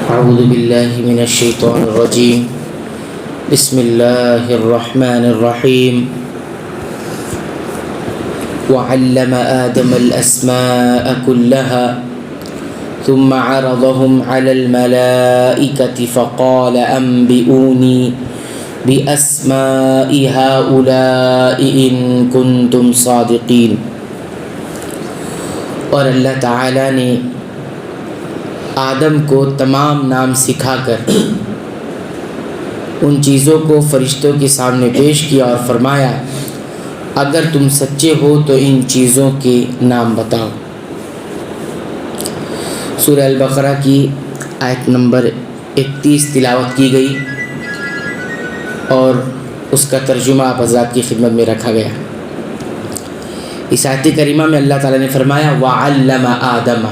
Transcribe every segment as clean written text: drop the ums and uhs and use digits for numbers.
أعوذ بالله من الشيطان الرجيم بسم الله الرحمن الرحيم وعلم آدم الأسماء كلها ثم عرضهم على الملائكة فقال أنبئوني بأسماء هؤلاء إن كنتم صادقين. اور اللہ تعالیٰ نے آدم کو تمام نام سکھا کر ان چیزوں کو فرشتوں کے سامنے پیش کیا اور فرمایا اگر تم سچے ہو تو ان چیزوں کے نام بتاؤ. سورہ البقرہ کی آیت نمبر 31 تلاوت کی گئی اور اس کا ترجمہ آپ حضرات کی خدمت میں رکھا گیا. اس آیت کریمہ میں اللہ تعالیٰ نے فرمایا وَعَلَّمَ آدَمَ،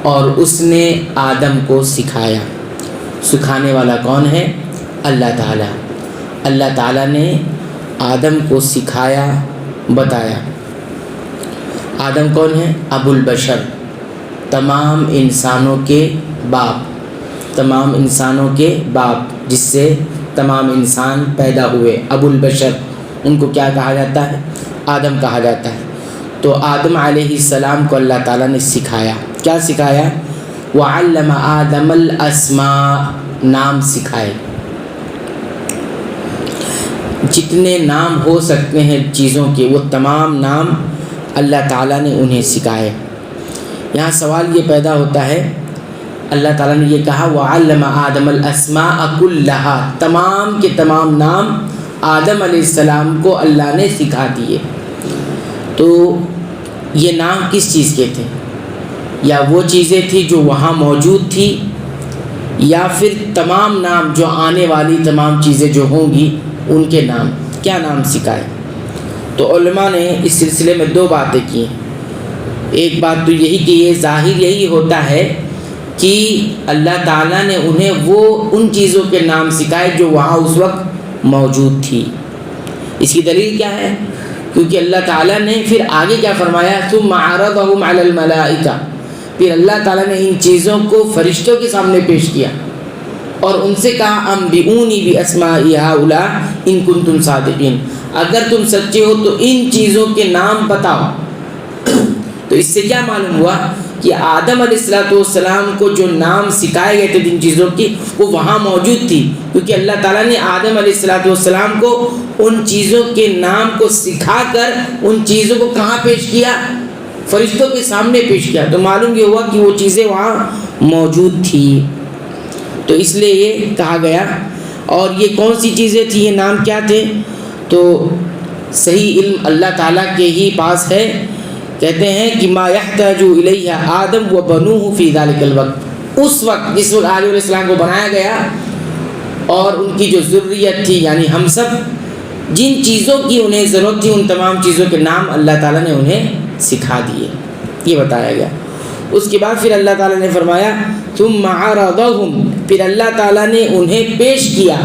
اور اس نے آدم کو سکھایا. سکھانے والا کون ہے؟ اللہ تعالیٰ. اللہ تعالیٰ نے آدم کو سکھایا، بتایا. آدم کون ہے؟ ابو البشر، تمام انسانوں کے باپ، تمام انسانوں کے باپ، جس سے تمام انسان پیدا ہوئے. ابو البشر ان کو کیا کہا جاتا ہے؟ آدم کہا جاتا ہے. تو آدم علیہ السلام کو اللہ تعالیٰ نے سکھایا. کیا سکھایا؟ وَعَلَّمَ آدَمَ الْأَسْمَاء، نام سکھائے. جتنے نام ہو سکتے ہیں چیزوں کے وہ تمام نام اللہ تعالیٰ نے انہیں سکھائے. یہاں سوال یہ پیدا ہوتا ہے، اللہ تعالیٰ نے یہ کہا وَعَلَّمَ آدَمَ الْأَسْمَاءَ كُلَّهَا، تمام کے تمام نام آدم علیہ السلام کو اللہ نے سکھا دیے. تو یہ نام کس چیز کے تھے؟ یا وہ چیزیں تھیں جو وہاں موجود تھی، یا پھر تمام نام جو آنے والی تمام چیزیں جو ہوں گی ان کے نام؟ کیا نام سکھائے؟ تو علماء نے اس سلسلے میں دو باتیں کی ہیں. ایک بات تو یہی کہ یہ ظاہر یہی ہوتا ہے کہ اللہ تعالیٰ نے انہیں وہ ان چیزوں کے نام سکھائے جو وہاں اس وقت موجود تھی. اس کی دلیل کیا ہے؟ کیونکہ اللہ تعالیٰ نے پھر آگے کیا فرمایا؟ ثم عرضهم على الملائکہ، پھر اللہ تعالیٰ نے ان چیزوں کو فرشتوں کے سامنے پیش کیا اور ان سے کہا انبئونی باسماء هؤلاء ان کنتم صادقین، اگر تم سچے ہو تو ان چیزوں کے نام بتاؤ. تو اس سے کیا معلوم ہوا کہ آدم علیہ السلام کو جو نام سکھائے گئے تھے جن چیزوں کی وہ وہاں موجود تھی، کیونکہ اللہ تعالیٰ نے آدم علیہ السلام کو ان چیزوں کے نام کو سکھا کر ان چیزوں کو کہاں پیش کیا؟ فرشتوں کے سامنے پیش کیا. تو معلوم یہ ہوا کہ وہ چیزیں وہاں موجود تھی. تو اس لیے یہ کہا گیا. اور یہ کون سی چیزیں تھیں، یہ نام کیا تھے؟ تو صحیح علم اللہ تعالیٰ کے ہی پاس ہے. کہتے ہیں کہ ما یحتاج الیہ آدم و بنوہ فی ذلک الوقت، اس وقت جس وقت آدم علیہ السلام کو بنایا گیا اور ان کی جو ذریت تھی یعنی ہم سب، جن چیزوں کی انہیں ضرورت تھی ان تمام چیزوں کے نام اللہ تعالیٰ نے انہیں سکھا دیے، یہ بتایا گیا. اس کے بعد پھر اللہ تعالیٰ نے فرمایا ثم عرضهم، پھر اللہ تعالیٰ نے انہیں پیش کیا.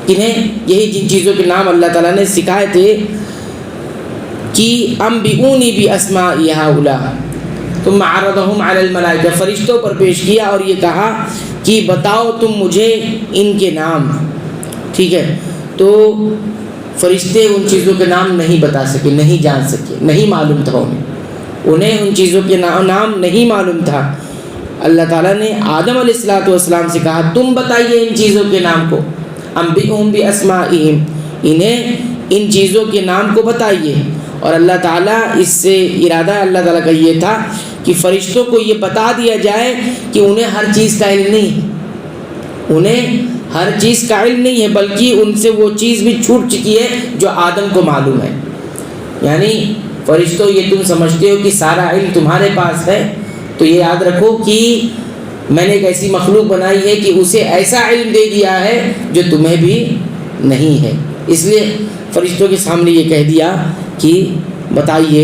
انہیں یہی جن چیزوں کے نام اللہ تعالیٰ نے سکھائے تھے کہ انبئونی باسماء هؤلاء ثم عرضهم على الملائکہ، فرشتوں پر پیش کیا اور یہ کہا کہ بتاؤ تم مجھے ان کے نام. ٹھیک ہے. تو فرشتے ان چیزوں کے نام نہیں بتا سکے، نہیں جان سکے، نہیں معلوم تھا انہیں ان چیزوں کے نام نہیں معلوم تھا. اللہ تعالیٰ نے آدم علیہ السلام سے کہا تم بتائیے ان چیزوں کے نام کو، انبئہم باسمائہم، انہیں ان چیزوں کے نام کو بتائیے. اور اللہ تعالیٰ اس سے ارادہ اللہ تعالیٰ کا یہ تھا کہ فرشتوں کو یہ بتا دیا جائے کہ انہیں ہر چیز کا علم نہیں، انہیں ہر چیز کا علم نہیں ہے، بلکہ ان سے وہ چیز بھی چھوٹ چکی ہے جو آدم کو معلوم ہے. یعنی فرشتوں یہ تم سمجھتے ہو کہ سارا علم تمہارے پاس ہے، تو یہ یاد رکھو کہ میں نے ایک ایسی مخلوق بنائی ہے کہ اسے ایسا علم دے دیا ہے جو تمہیں بھی نہیں ہے. اس لیے فرشتوں کے سامنے یہ کہہ دیا کہ بتائیے.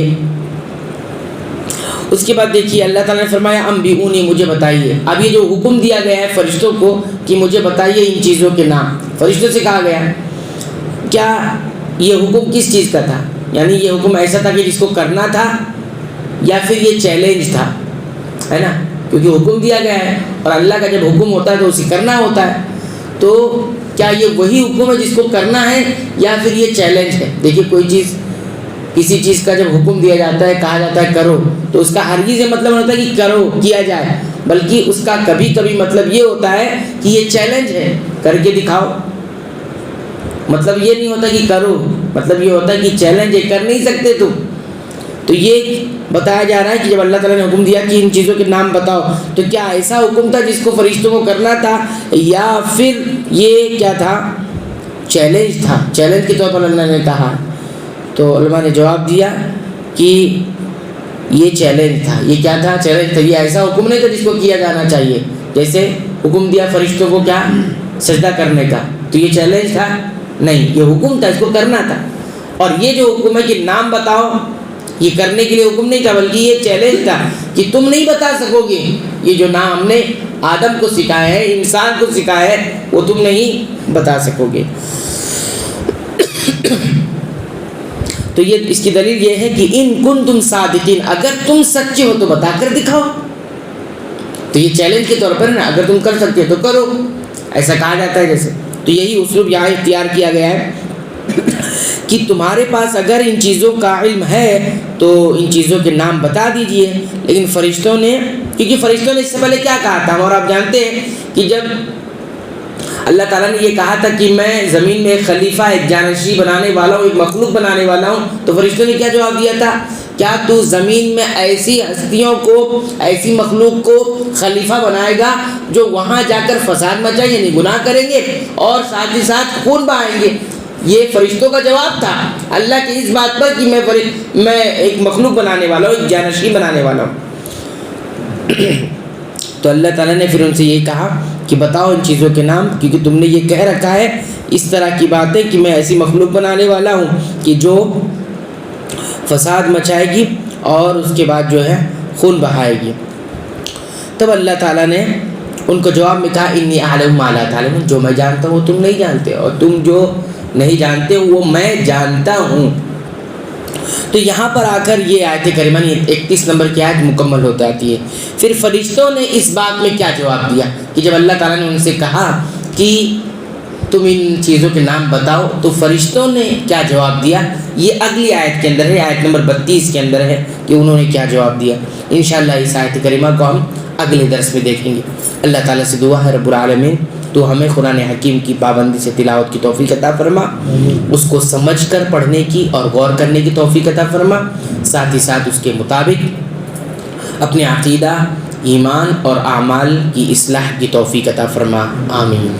اس کے بعد دیکھیے اللہ تعالیٰ نے فرمایا انبئونی، مجھے بتائیے. اب یہ جو حکم دیا گیا ہے فرشتوں کو کہ مجھے بتائیے ان چیزوں کے نام، فرشتوں سے کہا گیا. کیا یہ حکم کس چیز کا تھا؟ یعنی یہ حکم ایسا تھا کہ جس کو کرنا تھا، یا پھر یہ چیلنج تھا، ہے نا؟ کیونکہ حکم دیا گیا ہے، اور اللہ کا جب حکم ہوتا ہے تو اسے کرنا ہوتا ہے۔ تو کیا یہ وہی حکم ہے جس کو کرنا ہے یا پھر یہ چیلنج ہے؟ دیکھیے کوئی چیز، کسی چیز کا جب حکم دیا جاتا ہے، کہا جاتا ہے کرو، تو اس کا ہرگز یہ مطلب نہیں ہوتا کہ کرو، کیا جائے، بلکہ اس کا کبھی کبھی مطلب یہ ہوتا ہے کہ یہ چیلنج ہے، کر کے دکھاؤ۔ مطلب یہ نہیں ہوتا کہ کرو، مطلب یہ ہوتا ہے کہ چیلنج ہے، کر نہیں سکتے تم۔ تو یہ بتایا جا رہا ہے کہ جب اللہ تعالیٰ نے حکم دیا کہ ان چیزوں کے نام بتاؤ، تو کیا ایسا حکم تھا جس کو فرشتوں کو کرنا تھا، یا پھر یہ کیا تھا؟ چیلنج تھا، چیلنج کے طور پر اللہ نے کہا۔ تو علماء نے جواب دیا کہ یہ چیلنج تھا۔ یہ کیا تھا؟ چیلنج تھا۔ یہ ایسا حکم نہیں تھا جس کو کیا جانا چاہیے، جیسے حکم دیا فرشتوں کو کیا؟ سجدہ کرنے کا، تو یہ چیلنج تھا؟ نہیں، یہ حکم تھا، اس کو کرنا تھا۔ اور یہ جو حکم ہے کہ نام بتاؤ، یہ کرنے کے لیے حکم نہیں تھا، بلکہ یہ چیلنج تھا کہ تم نہیں بتا سکو گے یہ جو نام ہم نے آدم کو سکھایا ہے، انسان کو سکھایا ہے، وہ تم نہیں بتا سکو گے۔ تو یہ اس کی دلیل یہ ہے کہ ان کنتم صادقین، اگر تم سچے ہو تو بتا کر دکھاؤ۔ تو یہ چیلنج کے طور پر نا، اگر تم کر سکتے ہو تو کرو، ایسا کہا جاتا ہے جیسے۔ تو یہی اسلوب یہاں اختیار کیا گیا ہے کہ تمہارے پاس اگر ان چیزوں کا علم ہے تو ان چیزوں کے نام بتا دیجئے۔ لیکن فرشتوں نے، کیونکہ فرشتوں نے اس سے پہلے کیا کہا تھا، اور آپ جانتے ہیں کہ جب اللہ تعالیٰ نے یہ کہا تھا کہ میں زمین میں ایک خلیفہ، ایک جانشین بنانے والا ہوں، ایک مخلوق بنانے والا ہوں، تو فرشتوں نے کیا جواب دیا تھا؟ کیا تو زمین میں ایسی ہستیوں کو، ایسی مخلوق کو خلیفہ بنائے گا جو وہاں جا کر فساد مچائیں، یعنی گناہ کریں گے اور ساتھ ہی ساتھ خون بہائیں گے؟ یہ فرشتوں کا جواب تھا اللہ کی اس بات پر کہ میں ایک مخلوق بنانے والا ہوں، ایک جانشین بنانے والا ہوں۔ تو اللہ تعالیٰ نے پھر ان سے یہ کہا کہ بتاؤ ان چیزوں کے نام، کیونکہ تم نے یہ کہہ رکھا ہے اس طرح کی باتیں کہ میں ایسی مخلوق بنانے والا ہوں کہ جو فساد مچائے گی اور اس کے بعد جو ہے خون بہائے گی۔ تب اللہ تعالیٰ نے ان کو جواب میں کہا انی اعلم ما لا تعلمون، جو میں جانتا ہوں وہ تم نہیں جانتے، اور تم جو نہیں جانتے وہ میں جانتا ہوں۔ تو یہاں پر آ کر یہ آیت کریمہ 31 نمبر کی آیت مکمل ہو جاتی ہے۔ پھر فرشتوں نے اس بات میں کیا جواب دیا کہ جب اللہ تعالیٰ نے ان سے کہا کہ تم ان چیزوں کے نام بتاؤ، تو فرشتوں نے کیا جواب دیا، یہ اگلی آیت کے اندر ہے، آیت نمبر 32 کے اندر ہے کہ انہوں نے کیا جواب دیا۔ انشاءاللہ اس آیت کریمہ کو ہم اگلے درس میں دیکھیں گے۔ اللہ تعالیٰ سے دعا ہے رب العالمین تو ہمیں قرآن حکیم کی پابندی سے تلاوت کی توفیق عطا فرما، اس کو سمجھ کر پڑھنے کی اور غور کرنے کی توفیق عطا فرما، ساتھ ہی ساتھ اس کے مطابق اپنے عقیدہ، ایمان اور اعمال کی اصلاح کی توفیق عطا فرما، آمین۔